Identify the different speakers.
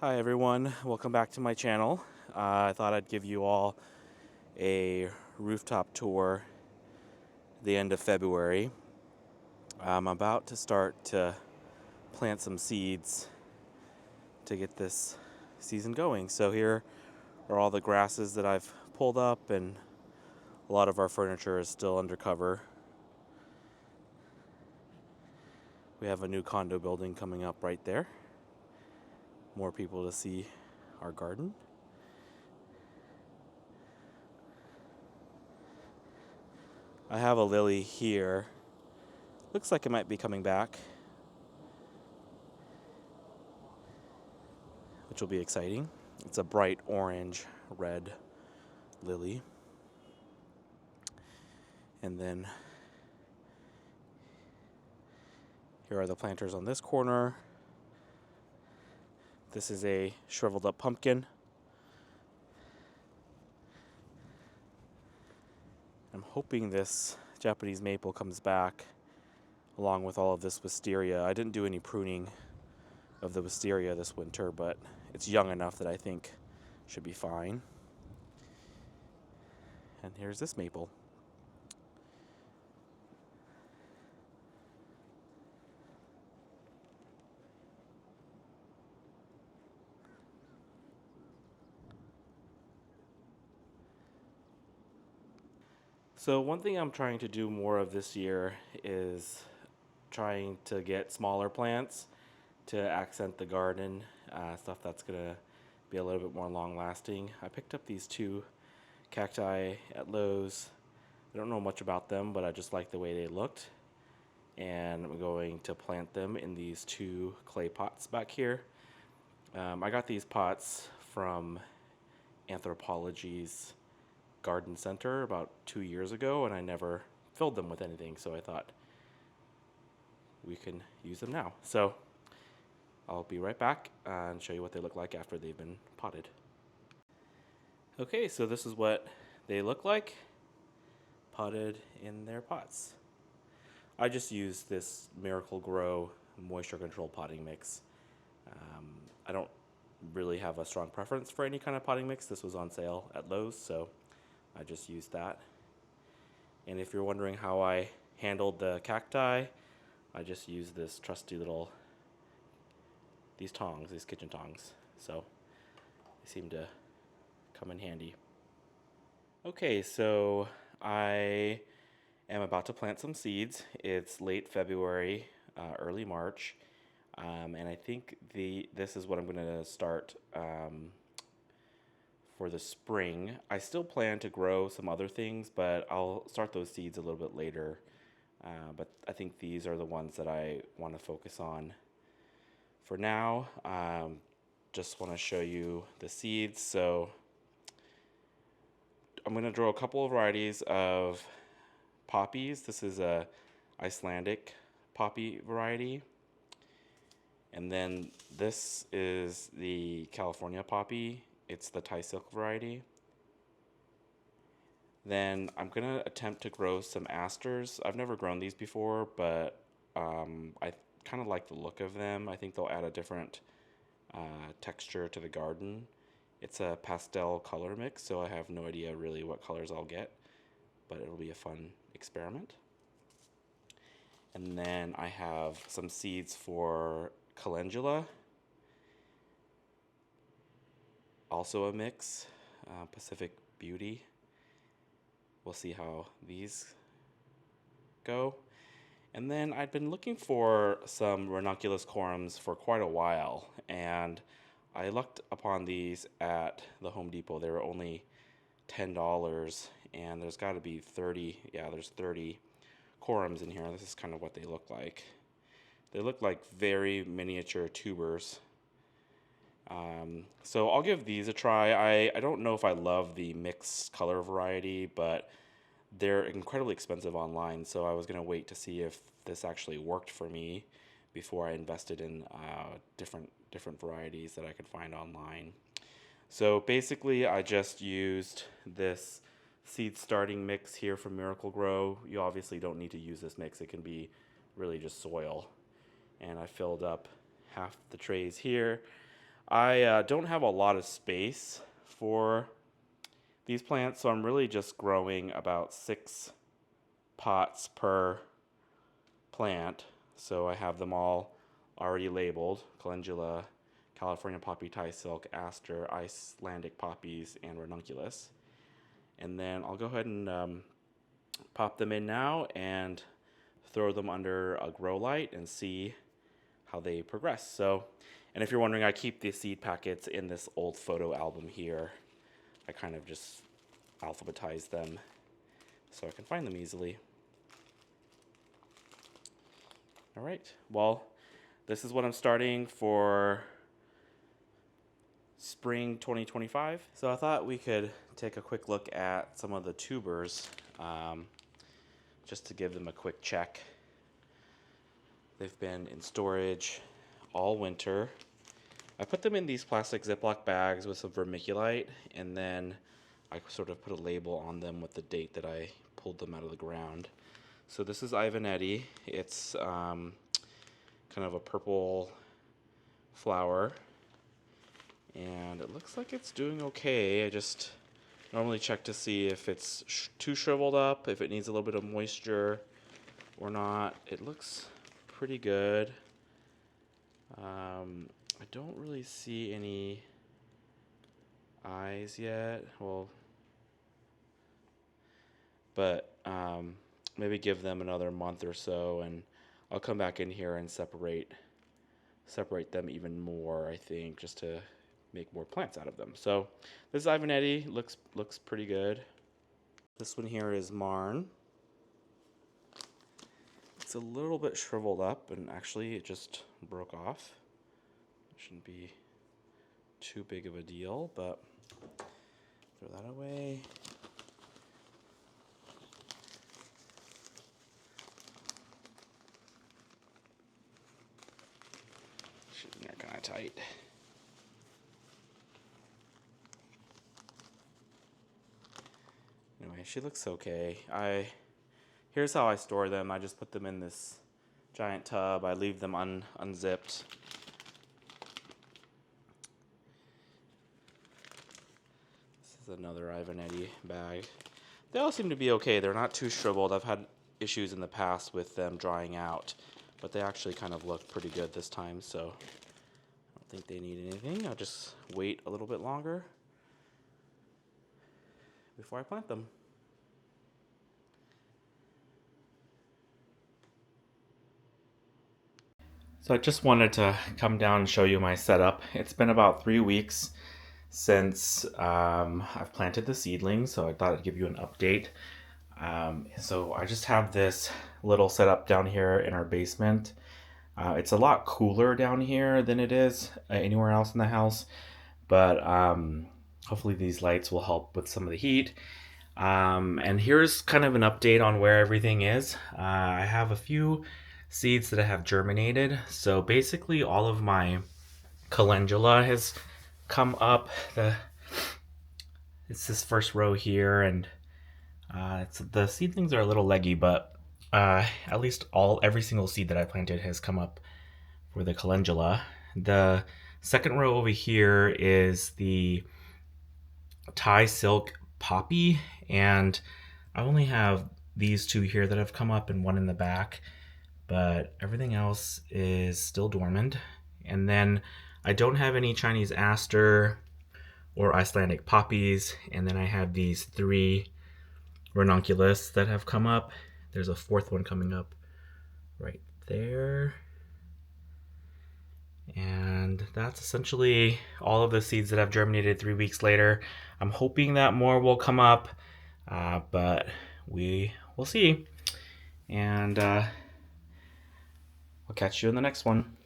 Speaker 1: Hi everyone, welcome back to my channel. I thought I'd give you all a rooftop tour the end of February. I'm about to start to plant some seeds to get this season going. So here are all the grasses that I've pulled up, and a lot of our furniture is still under cover. We have a new condo building coming up right there. More people to see our garden. I have a lily here. Looks like it might be coming back, which will be exciting. It's a bright orange red lily. And then here are the planters on this corner. This is a shriveled up pumpkin. I'm hoping this Japanese maple comes back along with all of this wisteria. I didn't do any pruning of the wisteria this winter, but it's young enough that I think should be fine. And here's this maple. So one thing I'm trying to do more of this year is trying to get smaller plants to accent the garden, stuff that's gonna be a little bit more long lasting. I picked up these two cacti at Lowe's. I don't know much about them, but I just like the way they looked. And I'm going to plant them in these two clay pots back here. I got these pots from Anthropology's garden center about 2 years ago, and I never filled them with anything, so I thought we can use them now. So I'll be right back and show you what they look like after they've been potted. Okay, so this is what they look like potted in their pots. I just use this Miracle Grow moisture control potting mix. I don't really have a strong preference for any kind of potting mix. This was on sale at Lowe's, so I just used that. And if you're wondering how I handled the cacti, I just used this trusty little, these tongs, these kitchen tongs. So they seem to come in handy. Okay, so I am about to plant some seeds. It's late February, early March, and I think this is what I'm going to start for the spring. I still plan to grow some other things, but I'll start those seeds a little bit later. But I think these are the ones that I want to focus on for now. Just want to show you the seeds. So I'm going to grow a couple of varieties of poppies. This is a Icelandic poppy variety. And then this is the California poppy. It's the Thai silk variety. Then I'm going to attempt to grow some asters. I've never grown these before, but I kind of like the look of them. I think they'll add a different texture to the garden. It's a pastel color mix, so I have no idea really what colors I'll get, but it'll be a fun experiment. And then I have some seeds for calendula, also a mix, Pacific Beauty. We'll see how these go. And then I've been looking for some ranunculus corums for quite a while, and I looked upon these at the Home Depot. They were only $10, and there's got to be 30. Yeah, there's 30 corums in here. This is kind of what they look like. They look like very miniature tubers. So I'll give these a try. I don't know if I love the mixed color variety, but they're incredibly expensive online, so I was going to wait to see if this actually worked for me before I invested in different varieties that I could find online. So basically, I just used this seed starting mix here from Miracle Grow. You obviously don't need to use this mix. It can be really just soil. And I filled up half the trays here. I don't have a lot of space for these plants, so I'm really just growing about 6 pots per plant. So I have them all already labeled: calendula, California poppy, Thai silk, aster, Icelandic poppies, and ranunculus. And then I'll go ahead and pop them in now and throw them under a grow light and see how they progress. So, and if you're wondering, I keep the seed packets in this old photo album here. I kind of just alphabetize them so I can find them easily. All right, well, this is what I'm starting for spring 2025. So I thought we could take a quick look at some of the tubers just to give them a quick check. They've been in storage all winter. I put them in these plastic Ziploc bags with some vermiculite, and then I sort of put a label on them with the date that I pulled them out of the ground. So this is Ivanetti. It's kind of a purple flower, and it looks like it's doing okay. I just normally check to see if it's too shriveled up, if it needs a little bit of moisture or not. It looks pretty good. I don't really see any eyes yet. Well, but maybe give them another month or so, and I'll come back in here and separate them even more, I think, just to make more plants out of them. So this Ivanetti looks pretty good. This one here is Marn. It's a little bit shriveled up, and actually it just broke off. Shouldn't be too big of a deal, but throw that away. They're kind of tight. Anyway, she looks okay. Here's how I store them. I just put them in this giant tub. I leave them unzipped. This is another Ivanetti bag. They all seem to be okay. They're not too shriveled. I've had issues in the past with them drying out, but they actually kind of look pretty good this time, so I don't think they need anything. I'll just wait a little bit longer before I plant them. So I just wanted to come down and show you my setup. It's been about 3 weeks since I've planted the seedlings, so I thought I'd give you an update. So I just have this little setup down here in our basement. It's a lot cooler down here than it is anywhere else in the house, but hopefully these lights will help with some of the heat. And here's kind of an update on where everything is. I have a few seeds that have germinated. So basically all of my calendula has come up. It's this first row here, and the seedlings are a little leggy, but at least every single seed that I planted has come up for the calendula. The second row over here is the Thai silk poppy, and I only have these two here that have come up and one in the back, but everything else is still dormant. And then I don't have any Chinese aster or Icelandic poppies, and then I have these 3 ranunculus that have come up. There's a 4th one coming up right there. And that's essentially all of the seeds that have germinated 3 weeks later. I'm hoping that more will come up, but we will see. And I'll catch you in the next one.